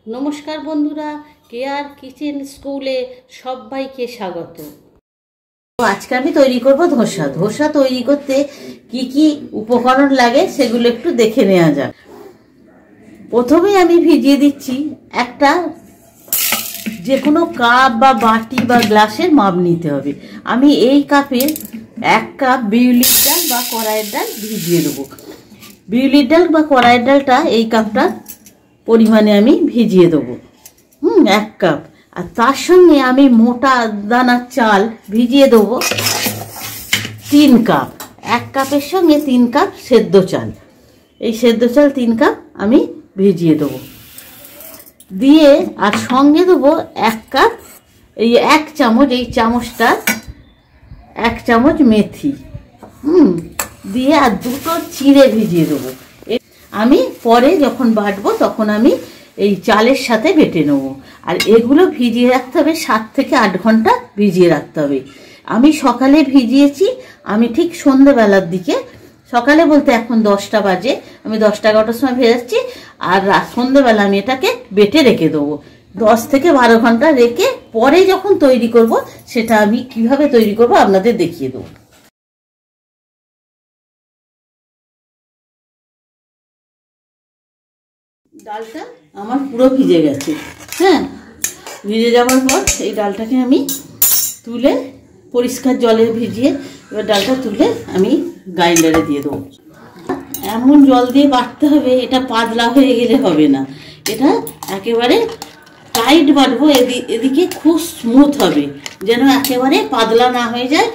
নমস্কার বন্ধুরা, care kitchen স্কুলে সবাইকে স্বাগত। আজকে আমি তৈরি করব ধোসা। ধোসা তৈরি করতে কি কি উপকরণ লাগে সেগুলো একটু দেখে নেওয়া যাক। প্রথমে আমি ভিজিয়ে দিচ্ছি একটা যে কোনো কাপ বা বাটি বা গ্লাসের মাপ নিতে হবে। আমি এই কাপে 1 কাপ বিউলির ডাল বা কড়াইয়ের ডাল ভিজিয়ে দেবো। বিউলির ডাল বা কড়াইয়ের ডালটা এই কাপটা পরিমাণে আমি ভিজিয়ে দেবো 1 কাপ। আর তার সঙ্গে আমি মোটা দানার চাল ভিজিয়ে দেবো 3 কাপ। 1 কাপের সঙ্গে 3 কাপ সেদ্ধ চাল, এই সেদ্ধ চাল 3 কাপ আমি ভিজিয়ে দেবো দিয়ে, আর সঙ্গে দেবো 1 কাপ এই 1 চামচ, এই চামচটা 1 চামচ মেথি দিয়ে, আর 2টো চিড়ে ভিজিয়ে দেবো। আমি পরে যখন বাটবো তখন আমি এই চালের সাথে বেটে নেবো। আর এগুলো ভিজিয়ে রাখতে হবে 7 থেকে 8 ঘন্টা ভিজিয়ে রাখতে হবে। আমি সকালে ভিজিয়েছি, আমি ঠিক সন্ধ্যেবেলার দিকে, সকালে বলতে এখন 10টা বাজে, আমি 10টা-11টার সময় ভেজাচ্ছি। আর সন্ধ্যেবেলা আমি এটাকে বেটে রেখে দেবো 10 থেকে 12 ঘন্টা রেখে, পরে যখন তৈরি করব সেটা আমি কিভাবে তৈরি করব আপনাদের দেখিয়ে দেবো। ডালটা আমার পুরো ভিজে গেছে। ভিজে যাওয়ার পর এই ডালটাকে আমি তুলে পরিষ্কার জলে ভিজিয়ে, এবার ডালটা তুলে আমি গ্রাইন্ডারে দিয়ে দেবো। এমন জল দিয়ে বাটতে হবে, এটা পাতলা হয়ে গেলে হবে না, এটা একেবারে টাইট বাটবো। এদিকে খুব স্মুথ হবে, যেন একেবারে পাতলা না হয়ে যায়,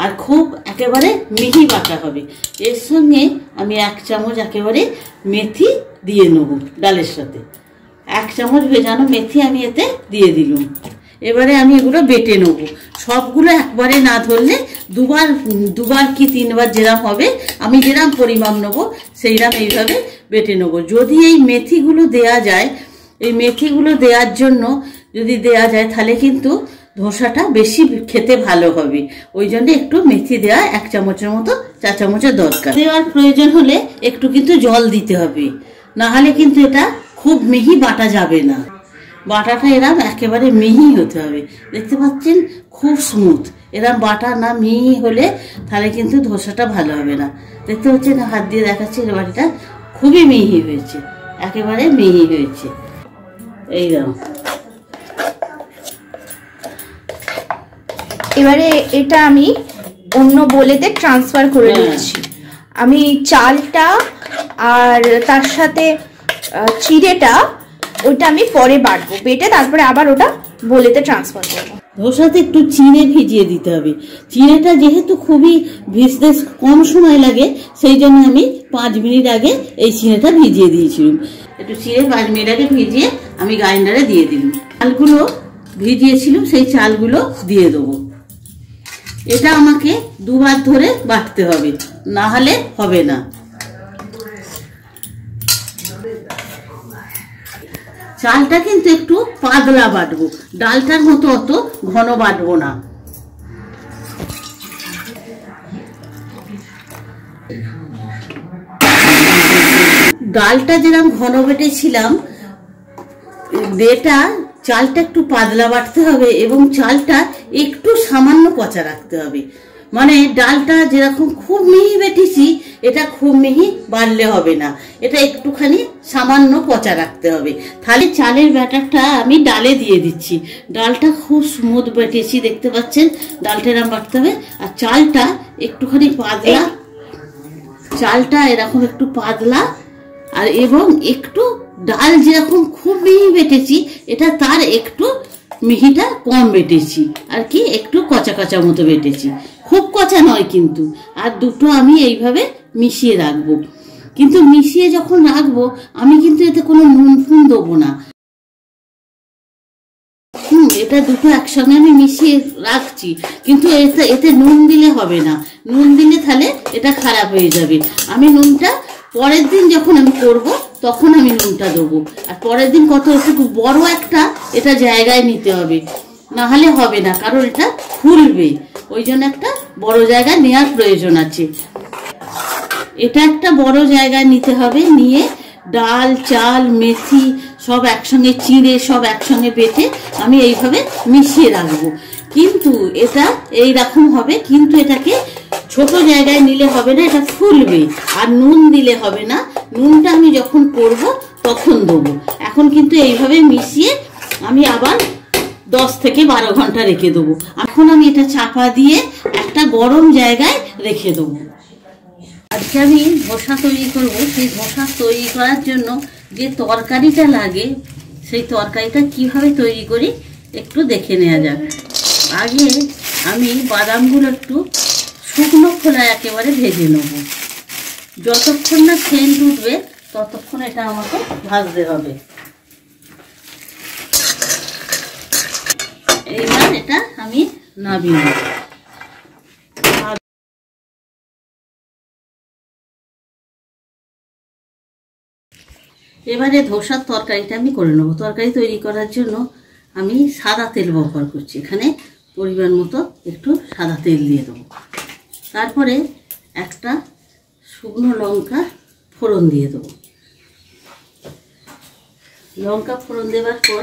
আর খুব একেবারে মিহি বাটা হবে। এর সঙ্গে আমি 1 চামচ একেবারে মেথি দিয়ে নেব ডালের সাথে। 1 চামচ ভেজানো মেথি আমি এতে দিয়ে দিলাম। এবারে আমি এগুলো বেটে নেব। সবগুলো একবারে না ধরলে দুবার কি 3বার যেরকম হবে, আমি যেরকম পরিমাপ নেবো সেইরকম এইভাবে বেটে নেব। যদি এই মেথিগুলো দেয়া যায়, এই মেথিগুলো দেওয়ার জন্য যদি দেয়া যায় তাহলে কিন্তু ধোসাটা বেশি খেতে ভালো হবে। ওই জন্য একটু মেথি দেওয়া 1 চামচের মতো, 4 চামচের দরকার। দেওয়ার প্রয়োজন হলে একটু কিন্তু জল দিতে হবে, না হলে কিন্তু এটা খুব মিহি বাটা যাবে না। বাটাটা এরম একেবারে মিহি হতে হবে। দেখতে পাচ্ছেন খুব স্মুথ, এরম বাটা না মিহি হলে তাহলে কিন্তু ধোসাটা ভালো হবে না। দেখতে পাচ্ছেন, হাত দিয়ে দেখাচ্ছি, বাটিটা খুবই মিহি হয়েছে, একেবারে মিহি হয়েছে এইরকম। এবারে এটা আমি অন্য বোলেতে ট্রান্সফার করে দিচ্ছি। আমি চালটা আর তার সাথে চিড়েটা ওটা আমি পরে বাটবো, বেটে তারপরে আবার ওটা বোলেতে ট্রান্সফার করবো। ধোসাতে একটু চিড়ে ভিজিয়ে দিতে হবে। চিড়েটা যেহেতু খুবই ভিজতে কম সময় লাগে, সেই জন্য আমি 5 মিনিট আগে এই চিড়েটা ভিজিয়ে দিয়েছিলাম। একটু চিড়ে 5 মিনিট আগে ভিজিয়ে আমি গ্রাইন্ডারে দিয়ে দিলাম। চালগুলো ভিজিয়েছিলাম, সেই চালগুলো দিয়ে দেবো। এটা আমাকে 2বার ধরে বাটতে হবে, না হলে হবে না। চালটা কিন্তু একটু পাতলা বাটবো, ডালটার মতো অত ঘন বাটবো না। ডালটা যেরকম ঘন বেটেছিলাম, চালটা একটু পাতলা বাটতে হবে এবং চালটা একটু সামান্য কচা রাখতে হবে। মানে ডালটা যেরকম খুব মিহি বেটেছি, এটা খুব মিহি বাড়লে হবে না, এটা একটুখানি সামান্য কচা রাখতে হবে। তাহলে চালের ব্যাটারটা আমি ডালে দিয়ে দিচ্ছি। ডালটা খুব স্মুথ বেটেছি, দেখতে পাচ্ছেন ডালটা এরকম বাটতে হবে। আর চালটা একটুখানি পাতলা, চালটা এরকম একটু পাতলা, আর এবং একটু ডাল যেরকম খুব মিহি বেটেছি, এটা তার একটু মিহিটা কম বেটেছি, আর কি একটু কচা কচা মতো বেটেছি, খুব কচা নয় কিন্তু। আর দুটো আমি এইভাবে মিশিয়ে রাখবো। কিন্তু মিশিয়ে যখন রাখবো আমি কিন্তু এতে কোনো নুন ফুন দেবো না। এটা দুটো একসঙ্গে আমি মিশিয়ে রাখছি, কিন্তু এতে নুন দিলে হবে না। নুন দিলে তাহলে এটা খারাপ হয়ে যাবে। আমি নুনটা পরের দিন যখন আমি করব তখন আমি নুনটা দেবো। আর পরের দিন একটু বড় একটা এটা জায়গায় নিতে হবে, না হলে হবে না, কারণ এটা ফুলবে। ওই জন্য একটা বড় জায়গা নেওয়ার প্রয়োজন আছে। এটা একটা বড় জায়গায় নিতে হবে, নিয়ে ডাল চাল মেথি সব একসঙ্গে চিড়ে সব একসঙ্গে বেটে আমি এইভাবে মিশিয়ে রাখবো। কিন্তু এটা এইরকম হবে, কিন্তু এটাকে ছোট জায়গায় নিলে হবে না, এটা ফুলবে। আর নুন দিলে হবে না, নুনটা আমি যখন করব তখন দেবো। এখন কিন্তু এইভাবে মিশিয়ে আমি আবার 10 থেকে 12 ঘন্টা রেখে দেবো। এখন আমি এটা চাপা দিয়ে একটা গরম জায়গায় রেখে দেবো। আজকে আমি ধোসা তৈরি করব। সেই ধোসা তৈরি করার জন্য যে তরকারিটা লাগে, সেই তরকারিটা কিভাবে তৈরি করি একটু দেখে নেওয়া যাক। আগে আমি বাদামগুলো একটু শুকনো খোলায় একেবারে ভেজে নেব। যতক্ষণ না সেন্ট উঠবে ততক্ষণ এটা আমাকে ভাজতে হবে। এইবার এটা আমি নামিয়ে নেব। এবারে ধোসার তরকারিটা আমি করে নেবো। তরকারি তৈরি করার জন্য আমি সাদা তেল ব্যবহার করছি। এখানে পরিমাণ মতো একটু সাদা তেল দিয়ে দেবো। তারপরে একটা শুকনো লঙ্কা ফোড়ন দিয়ে দেবো। লঙ্কা ফোড়ন দেওয়ার পর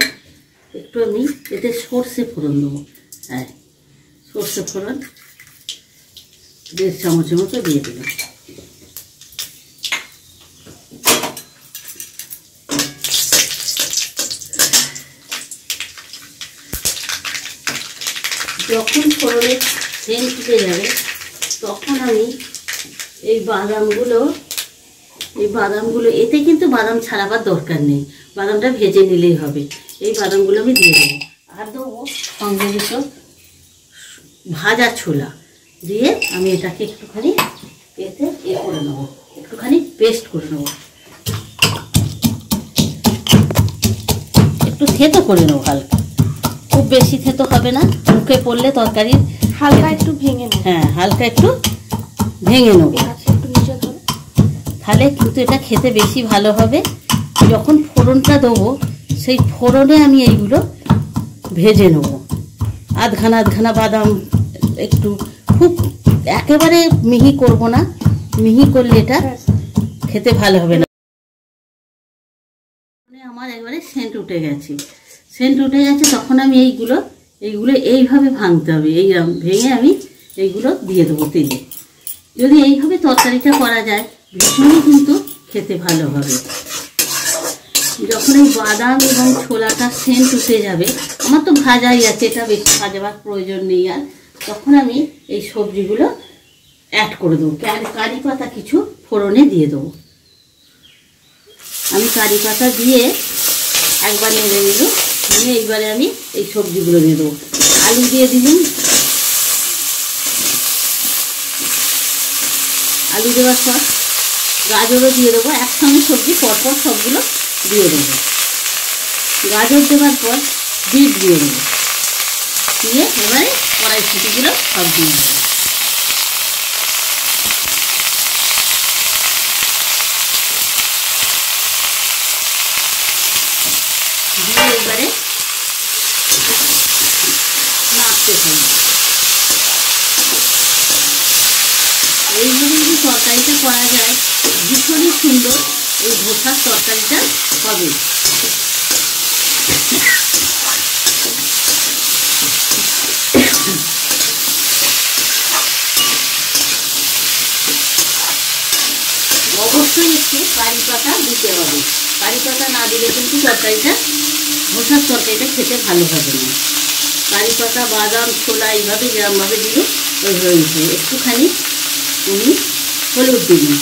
একটু আমি এতে সর্ষে ফোড়ন দেবো। হ্যাঁ, সর্ষে ফোড়ন 1.5 চামচের মতো দিয়ে দিলাম। যখন ফোড়নের সেন্ট উঠে যাবে তখন আমি এই বাদামগুলো এতে কিন্তু বাদাম ছাড়াবার দরকার নেই, বাদামটা ভেজে নিলেই হবে। এই বাদামগুলো আমি দিয়ে দেবো। আর দেবো সঙ্গে কিছু ভাজা ছোলা দিয়ে আমি এটাকে একটুখানি এতে করে নেবো, একটুখানি পেস্ট করে নেবো, একটু থেতো করে নেবো। হালকা, খুব বেশি থেতো হবে না, মুখে পড়লে তরকারি হালকা একটু ভেঙে নেব। হ্যাঁ, হালকা একটু ভেঙে নেবো, তাহলে কিন্তু এটা খেতে বেশি ভালো হবে। যখন ফোড়নটা দেবো সেই ফোড়নে আমি এইগুলো ভেজে নেবো। আধখানা বাদাম একটু, খুব একেবারে মিহি করব না, মিহি করলে এটা খেতে ভালো হবে না। আমার একবারে সেন্ট উঠে গেছে, তখন আমি এইগুলো এইভাবে ভাঙতে হবে। এইরকম ভেঙে আমি এইগুলো দিয়ে দেবো তেলে। যদি এইভাবে তরকারিটা করা যায় ভীষণই কিন্তু খেতে ভালো হবে। যখন এই বাদাম এবং ছোলাটা সেন্ট উঠে যাবে, আমার তো ভাজাই আছে, এটা বেশি ভাজাবার প্রয়োজন নেই আর, তখন আমি এই সবজিগুলো অ্যাড করে দেবো। কারি পাতা কিছু ফোড়নে দিয়ে দেবো। আমি কারি পাতা দিয়ে একবার নেড়ে নিলাম, নিয়ে এইবারে আমি এই সবজিগুলো দিয়ে দেবো। আলু দিয়ে দিলাম, আলু দেওয়ার পর গাজরও দিয়ে দেবো। একসঙ্গে সবজি পরপর সবগুলো দিয়ে দেবো। গাজর দেওয়ার পর বিট দিয়ে দেবো, দিয়ে এবারে কড়াইশুঁটিগুলো সব দিয়ে দেবো। দিয়ে এবারে নাড়তে থাকবে। এইভাবে যদি তরকারিটা করা যায় ভীষণই সুন্দর এই ধোসার তরকারিটা হবে। অবশ্যই একটু কারি পাতা দিতে হবে। কারি পাতা না দিলে কিন্তু ধোসার তরকারিটা খেতে ভালো হবে না। কারি পাতা, বাদাম, ছোলা এইভাবে যেরকমভাবে দিল ওইভাবে দিতে। একটুখানি আমি হলুদ দিলাম।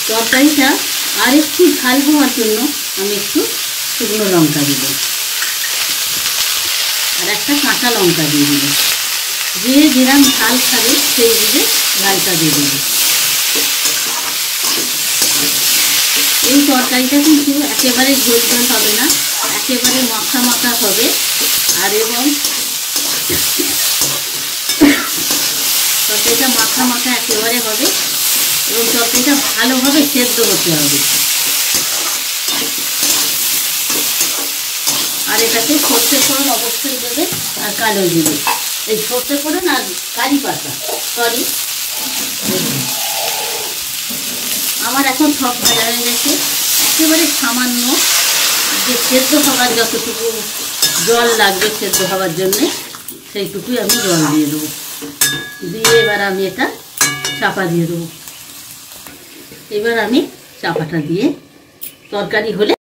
তরকারিটা আর একটু ঝাল হওয়ার জন্য আমি একটু শুকনো লঙ্কা দিব, আর একটা কাঁচা লঙ্কা দিয়ে দিব। যে যেরকম ঝাল খাবে সেই বুঝে ঝালটা দিয়ে দেবে। এই তরকারিটা কিন্তু একেবারে ঝোল হবে না, একেবারে মাখা হবে। আর এবং তরকারিটা মাখা একেবারে হবে, এবং তরকারিটা ভালোভাবে সেদ্ধ হতে হবে। আর এটাকে সর্ষে ফোড়ন অবশ্যই দেবে, আর কালো জিরে। এই সর্ষে ফোড়ন আর কারি পাতা, আমার এখন সব ভাজা হয়ে গেছে। একেবারে সামান্য যে সেদ্ধ হবার যতটুকু জল লাগবে সেদ্ধ হবার জন্যে সেইটুকুই আমি জল দিয়ে দেবো। দিয়ে এবার আমি এটা চাপা দিয়ে দেবো। এবার আমি চাপাটা দিয়ে তরকারি হলে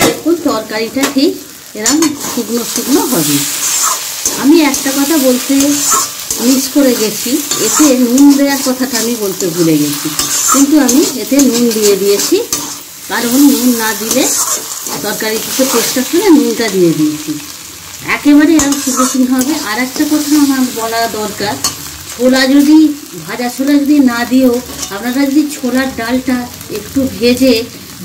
দেখুন তরকারিটা ঠিক এরকম শুকনো শুকনো হবে। আমি একটা কথা বলতে মিস করে গেছি, এতে নুন দেওয়ার কথাটা আমি বলতে ভুলে গেছি, কিন্তু আমি এতে নুন দিয়ে দিয়েছি, কারণ নুন না দিলে তরকারিতে টেস্টটা শুনে নুনটা দিয়ে দিয়েছি। একেবারে এরকম শুকনো শুকনো হবে। আর একটা কথা আমার বলা দরকার, ছোলা যদি ভাজা ছোলা যদি না দিয়েও আপনারা যদি ছোলার ডালটা একটু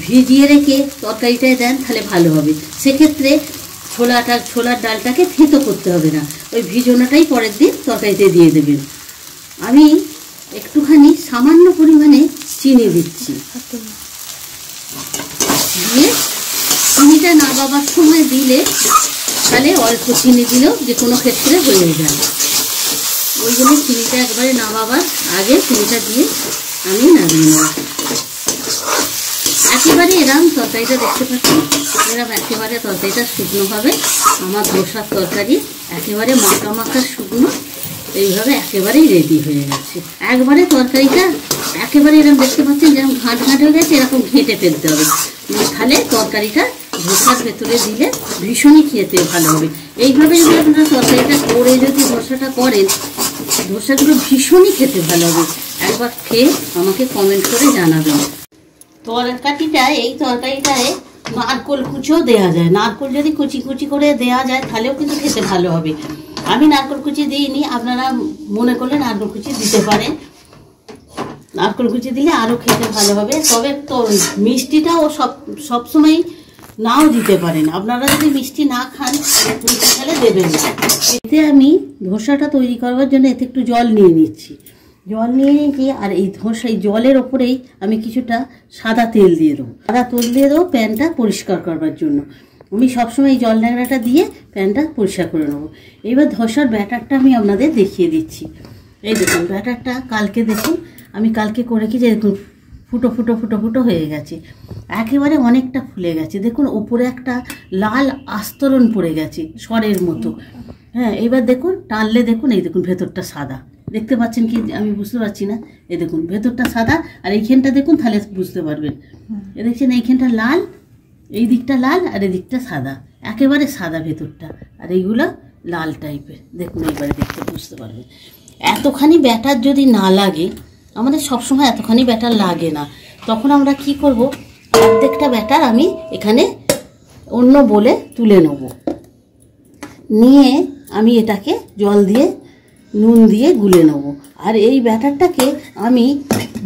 ভিজিয়ে রেখে তরকারিটায় দেন তাহলে ভালো হবে। সেক্ষেত্রে ছোলার ডালটাকে থেঁতো করতে হবে না, ওই ভিজোনাটাই পরের দিন তরকারিতে দিয়ে দেবেন। আমি একটুখানি সামান্য পরিমাণে চিনি দিচ্ছি, দিয়ে চিনিটা নামাবার সময় দিলে তাহলে অল্প চিনি দিলেও যে কোনো ক্ষেত্রে হয়ে যায়। ওই জন্য চিনিটা একবারে নামাবার আগে চিনিটা দিয়ে আমি নামিয়ে নেব। একেবারে এরম তরকারিটা দেখতে পাচ্ছি, এরম একেবারে তরকারিটা শুকনো হবে। আমার ধোসার তরকারি একেবারে মাখা মাখা শুকনো এইভাবে একেবারেই রেডি হয়ে গেছে। একবারে তরকারিটা একেবারে এরকম দেখতে পাচ্ছেন যেরকম ঘাঁট ঘাঁট হয়ে গেছে, এরকম ঘেঁটে ফেলতে হবে, তাহলে তরকারিটা ধোসার ভেতরে দিলে ভীষণই খেতে ভালো হবে। এইভাবে যদি আপনারা তরকারিটা করে যদি ধোসাটা করেন, ধোসাগুলো ভীষণই খেতে ভালো হবে। একবার খেয়ে আমাকে কমেন্ট করে জানাবেন। এই তরকারিটায় নারকোল কুচিও দেওয়া যায়। নারকোল যদি কুচি কুচি করে দেওয়া যায় তাহলেও কিন্তু খেতে ভালো হবে। আমি নারকোল কুচি দিইনি, আপনারা মনে করলে নারকোল কুচি দিতে পারেন। নারকোল কুচি দিলে আরও খেতে ভালো হবে। তবে তো মিষ্টিটাও সবসময় নাও দিতে পারেন। আপনারা যদি মিষ্টি না খান মিষ্টি খেলে দেবেন না। এতে আমি ধোসাটা তৈরি করবার জন্য এতে একটু জল নিয়ে নিচ্ছি। আর এই জলের ওপরেই আমি কিছুটা সাদা তেল দিয়ে দেবো। প্যানটা পরিষ্কার করবার জন্য আমি সবসময় এই জল ন্যাংরাটা দিয়ে প্যানটা পরিষ্কার করে নেবো। এবার ধোসার ব্যাটারটা আমি আপনাদের দেখিয়ে দিচ্ছি। এই দেখুন ব্যাটারটা আমি কালকে করে কি যে দেখুন ফুটো ফুটো ফুটো ফুটো হয়ে গেছে, একেবারে অনেকটা ফুলে গেছে। দেখুন ওপরে একটা লাল আস্তরণ পড়ে গেছে সরের মতো। হ্যাঁ, এবার দেখুন টানলে দেখুন, এই দেখুন ভেতরটা সাদা দেখতে পাচ্ছেন কি আমি বুঝতে পারছি না। এই দেখুন ভেতরটা সাদা, আর এইখানটা দেখুন তাহলে বুঝতে পারবেন। এ দেখছেন এইখানটা লাল, এই দিকটা লাল আর এই দিকটা সাদা, একেবারে সাদা ভেতরটা, আর এইগুলো লাল টাইপের। দেখুন এইবারে দেখতে বুঝতে পারবেন। এতখানি ব্যাটার যদি না লাগে, আমাদের সবসময় এতখানি ব্যাটার লাগে না, তখন আমরা কি করব, প্রত্যেকটা ব্যাটার আমি এখানে অন্য বলে তুলে নেব। নিয়ে আমি এটাকে জল দিয়ে নুন দিয়ে গুলে নেব। আর এই ব্যাটারটাকে আমি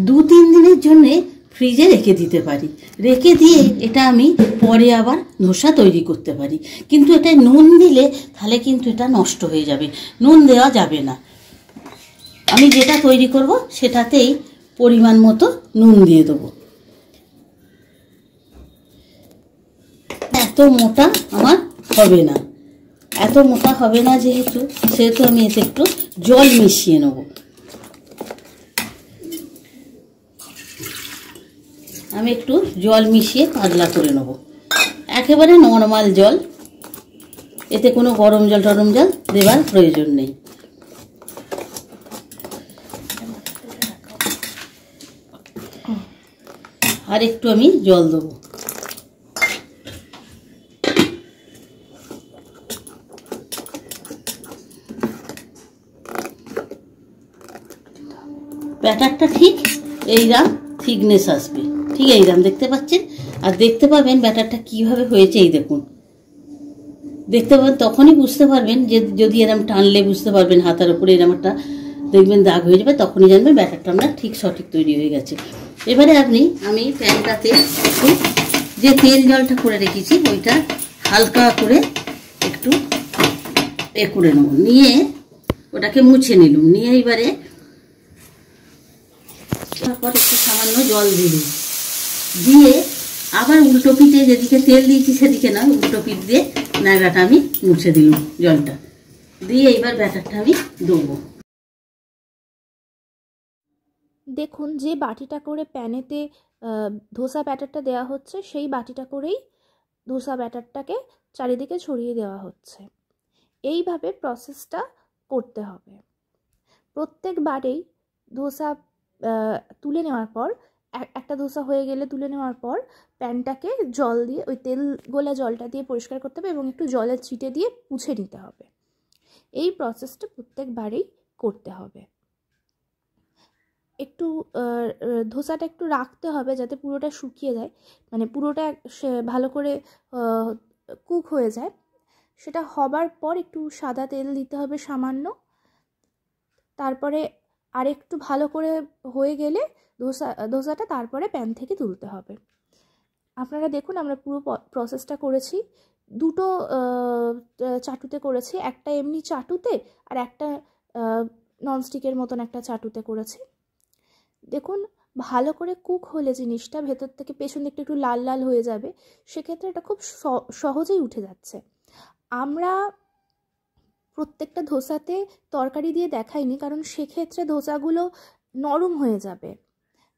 2-3 দিনের জন্যে ফ্রিজে রেখে দিতে পারি। রেখে দিয়ে এটা আমি পরে আবার ধোসা তৈরি করতে পারি। কিন্তু এটা নুন দিলে তাহলে কিন্তু এটা নষ্ট হয়ে যাবে, নুন দেওয়া যাবে না। আমি যেটা তৈরি করব সেটাতেই পরিমাণ মতো নুন দিয়ে দেবো। এত মোটা আমার হবে না, সেহেতু আমি এতে একটু জল মিশিয়ে নেব। আমি একটু জল মিশিয়ে পাতলা করে নেব, একেবারে নর্মাল জল, এতে কোনো গরম জল টরম জল দেবার প্রয়োজন নেই। আর একটু আমি জল দেবো। ব্যাটারটা ঠিক এইরকম থিকনেস আসবে, ঠিক এইরকম দেখতে পাচ্ছেন। আর দেখতে পাবেন ব্যাটারটা কিভাবে হয়েছে, এই দেখুন দেখতে পাবেন, তখনই বুঝতে পারবেন যে যদি এরকম টানলে বুঝতে পারবেন হাতের উপরে এরকম একটা দেখবেন দাগ হয়ে যাবে, তখনই জানবেন ব্যাটারটা আমরা ঠিক সঠিক তৈরি হয়ে গেছে। এবারে আমি প্যানটাতে যে তেল জলটা করে রেখেছি ওইটা হালকা করে একটু করে নেব, নিয়ে ওটাকে মুছে নিলাম। নিয়ে এবারে তারপর একটু সামান্য জল দিলাম, দিয়ে আবার উল্টো পিঠে যেদিকে তেল দিয়েছি সেদিকে না, উল্টো পিঠ দিয়ে নাড়াটা আমি মুছে দিলাম জলটা দিয়ে। এইবার ব্যাটারটা আমি দেবো। দেখুন যে বাটিটা করে প্যানেতে ধোসা ব্যাটারটা দেওয়া হচ্ছে সেই বাটিটা করেই ধোসা ব্যাটারটাকে চারিদিকে ছড়িয়ে দেওয়া হচ্ছে। এইভাবে প্রসেসটা করতে হবে। প্রত্যেকবারেই ধোসা তুলে নেওয়ার পর, একটা ধোসা হয়ে গেলে তুলে নেওয়ার পর প্যানটাকে জল দিয়ে, ওই তেল গোলা জলটা দিয়ে পরিষ্কার করতে হবে এবং একটু জলের ছিটে দিয়ে মুছে নিতে হবে। এই প্রসেসটা প্রত্যেকবারেই করতে হবে। একটু ধোসাটা একটু রাখতে হবে যাতে পুরোটা শুকিয়ে যায়, মানে পুরোটা ভালো করে কুক হয়ে যায়। সেটা হবার পর একটু সাদা তেল দিতে হবে সামান্য। তারপরে আর একটু ভালো করে হয়ে গেলে ধোসাটা তারপরে প্যান থেকে তুলতে হবে। আপনারা দেখুন আমরা পুরো প্রসেসটা করেছি, দুটো চাটুতে করেছি, একটা এমনি চাটুতে আর একটা ননস্টিকের মতন একটা চাটুতে করেছি। দেখুন ভালো করে কুক হলে জিনিসটা ভেতর থেকে পেছন দিকটা একটু লাল লাল হয়ে যাবে, সেক্ষেত্রে এটা খুব সহজেই উঠে যাচ্ছে। আমরা প্রত্যেকটা ধোসাতে তরকারি দিয়ে দেখাইনি, কারণ সেক্ষেত্রে ধোসাগুলো নরম হয়ে যাবে,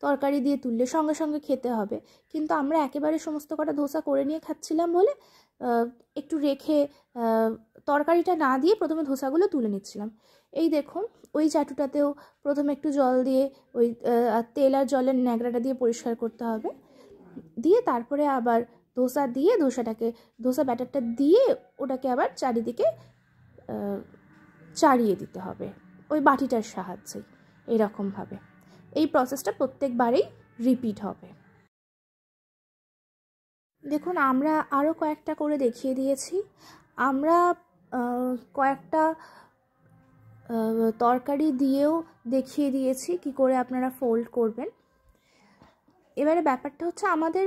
তরকারি দিয়ে তুললে সঙ্গে সঙ্গে খেতে হবে। কিন্তু আমরা একেবারে সমস্ত কটা ধোসা করে নিয়ে খাচ্ছিলাম বলে একটু রেখে তরকারিটা না দিয়ে প্রথমে ধোসাগুলো তুলে নিচ্ছিলাম। এই দেখুন ওই চাটুটাতেও প্রথমে একটু জল দিয়ে ওই তেল আর জলের ন্যাকড়াটা দিয়ে পরিষ্কার করতে হবে, দিয়ে তারপরে আবার ধোসা দিয়ে ধোসা ব্যাটারটা দিয়ে ওটাকে আবার চারিদিকে চাড়িয়ে দিতে হবে ওই বাটিটার সাহায্যে। এরকমভাবে এই প্রসেসটা প্রত্যেকবারেই রিপিট হবে। দেখুন আমরা আরও কয়েকটা করে দেখিয়ে দিয়েছি। আমরা কয়েকটা তরকারি দিয়েও দেখিয়ে দিয়েছি কি করে আপনারা ফোল্ড করবেন। এবারে ব্যাপারটা হচ্ছে আমাদের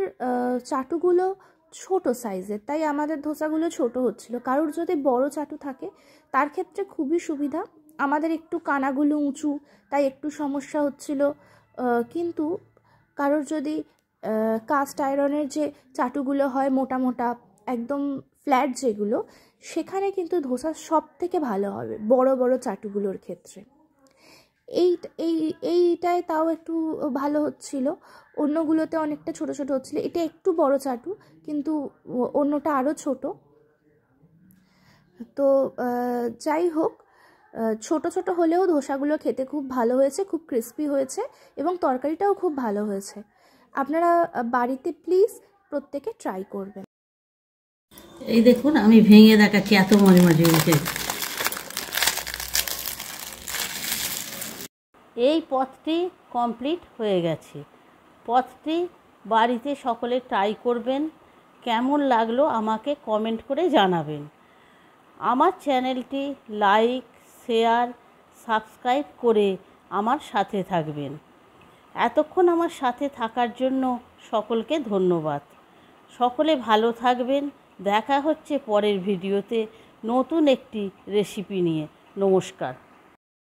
চাটুগুলো ছোট সাইজের, তাই আমাদের ধোসাগুলো ছোট হচ্ছিল। কারোর যদি বড় চাটু থাকে তার ক্ষেত্রে খুবই সুবিধা। আমাদের একটু কানাগুলো উঁচু, তাই একটু সমস্যা হচ্ছিল। কিন্তু কারোর যদি কাস্ট আয়রনের যে চাটুগুলো হয় মোটা মোটা একদম ফ্ল্যাট যেগুলো, সেখানে কিন্তু ধোসা সব থেকে ভালো হবে বড় বড় চাটুগুলোর ক্ষেত্রে। এইটায় তাও একটু ভালো হচ্ছিল, অন্যগুলোতে অনেকটা ছোট ছোট হচ্ছিল। এটা একটু বড় চাটু কিন্তু অন্যটা আরও ছোট। তো যাই হোক, ছোট ছোট হলেও ধোসাগুলো খেতে খুব ভালো হয়েছে, খুব ক্রিস্পি হয়েছে এবং তরকারিটাও খুব ভালো হয়েছে। আপনারা বাড়িতে প্লিজ প্রত্যেকে ট্রাই করবেন। এই দেখুন আমি ভেঙে দেখাচ্ছি, এত মজা মজা হয়েছে। এই পথটি কমপ্লিট হয়ে গেছে। পথটি বাড়িতে সকলে ট্রাই করবেন। কেমন লাগলো আমাকে কমেন্ট করে জানাবেন। আমার চ্যানেলটি লাইক, শেয়ার, সাবস্ক্রাইব করে আমার সাথে থাকবেন। এতক্ষণ আমার সাথে থাকার জন্য সকলকে ধন্যবাদ। সকলে ভালো থাকবেন। দেখা হচ্ছে পরের ভিডিওতে নতুন একটি রেসিপি নিয়ে। নমস্কার।